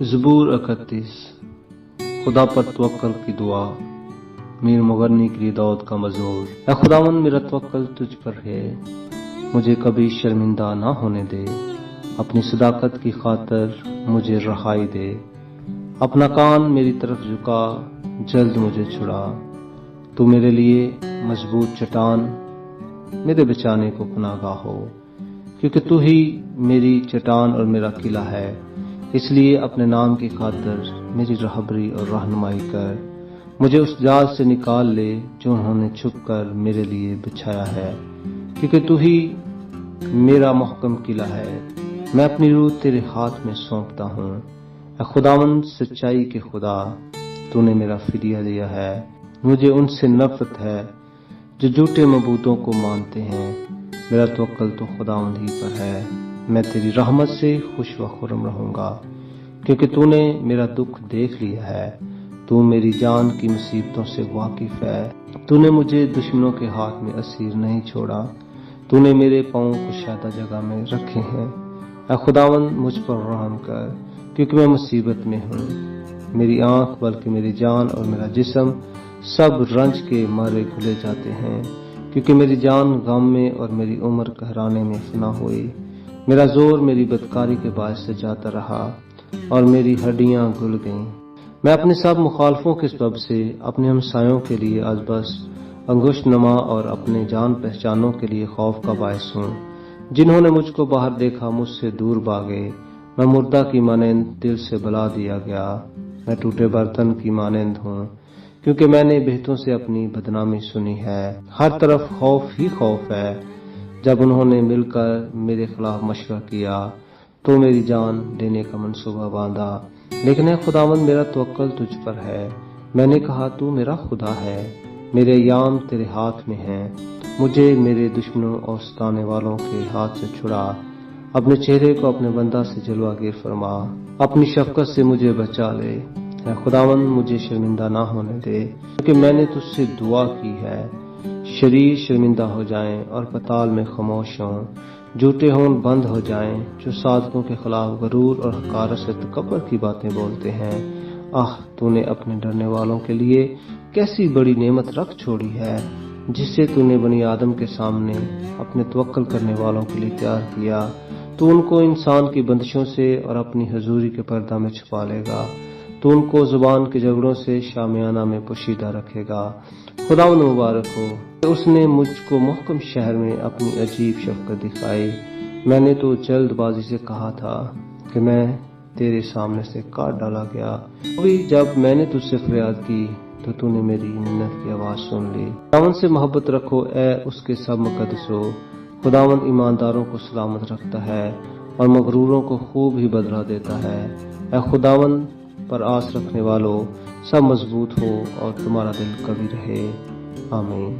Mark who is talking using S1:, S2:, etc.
S1: ज़बूर 31। खुदा पर तवक्कल की दुआ। मीर मुगन्नी के लिए दाऊद का मज़मूर। ऐ खुदावन, मेरा तवक्कल तुझ पर है, मुझे कभी शर्मिंदा ना होने दे। अपनी सदाकत की खातिर मुझे रहाई दे। अपना कान मेरी तरफ झुका, जल्द मुझे छुड़ा। तू मेरे लिए मजबूत चट्टान, मेरे बचाने को पनाहगाह हो, क्योंकि तू ही मेरी चट्टान और मेरा किला है। इसलिए अपने नाम की खातिर मेरी रहबरी और रहनुमाई कर। मुझे उस जाल से निकाल ले जो उन्होंने छुपकर मेरे लिए बिछाया है, क्योंकि तू ही मेरा मुहकम किला है। मैं अपनी रूह तेरे हाथ में सौंपता हूँ। ऐ खुदावंद, सच्चाई के खुदा, तूने मेरा फिदिया दिया है। मुझे उनसे नफरत है जो झूठे मबूतों को मानते हैं। मेरा तवक्कल तो खुदावंद ही पर है। मैं तेरी रहमत से खुश व खुर्रम रहूंगा, क्योंकि तूने मेरा दुख देख लिया है। तू मेरी जान की मुसीबतों से वाकिफ है। तूने मुझे दुश्मनों के हाथ में असीर नहीं छोड़ा। तूने मेरे पांव कुशादा जगह में रखे हैं। ऐ खुदावंद, मुझ पर रहम कर, क्योंकि मैं मुसीबत में हूँ। मेरी आंख बल्कि मेरी जान और मेरा जिस्म सब रंज के मारे घुले जाते हैं, क्योंकि मेरी जान गम में और मेरी उम्र कहराने में फना हुई। मेरा जोर मेरी बदकारी के बायस से जाता रहा और मेरी हड्डियां घुल गईं। मैं अपने सब मुखालफों के सबब से अपने हमसायों के लिए आज बस अंगुश नमा और अपने जान पहचानों के लिए खौफ का बायस हूँ। जिन्होंने मुझको बाहर देखा मुझसे दूर भागे। मैं मुर्दा की मानंद दिल से बला दिया गया। मैं टूटे बर्तन की मानंद हूँ, क्योंकि मैंने बेहतों से अपनी बदनामी सुनी है। हर तरफ खौफ ही खौफ है। जब उन्होंने मिलकर मेरे खिलाफ मशवरा किया तो मेरी जान लेने का मंसूबा बांधा। लेकिन है खुदावंद, मेरा तवक्कल तुझ पर है। मैंने कहा, तू मेरा खुदा है। मेरे याम तेरे हाथ में हैं। मुझे मेरे दुश्मनों और सताने वालों के हाथ से छुड़ा। अपने चेहरे को अपने बंदा से जलवागीर फरमा। अपनी शफकत से मुझे बचा ले। है खुदावंद, मुझे शर्मिंदा ना होने दे, क्योंकि मैंने तुझसे दुआ की है। शरीर शर्मिंदा हो जाएं और पताल में खामोश हों। झूठे होंठ बंद हो जाएं जो साधकों के खिलाफ गरूर और हकारत से तकब्बर की बातें बोलते हैं। आह, तूने अपने डरने वालों के लिए कैसी बड़ी नेमत रख छोड़ी है, जिसे तूने बनी आदम के सामने अपने तवक्कल करने वालों के लिए तैयार किया। तू उनको इंसान की बंदिशों से और अपनी हजूरी के पर्दा में छुपा लेगा। तू उनको जुबान के झगड़ों से शामियाना में पोशीदा रखेगा। खुदावंद मुबारक हो, उसने मुझको मुहकम शहर में अपनी अजीब शफकत दिखाई। मैंने तो जल्दबाजी से कहा था कि मैं तेरे सामने से काट डाला गया। अभी जब मैंने तुझसे फरियाद की तो तूने मेरी मिन्नत की आवाज सुन ली। खुदावंद से मोहब्बत रखो, ऐ उसके सब मुकद्दसो। खुदावंद ईमानदारों को सलामत रखता है और मगरूरों को खूब ही बदला देता है। ऐ खुदावंद, पर आस रखने वालों, सब मजबूत हो और तुम्हारा दिल कभी रहे। आमीन।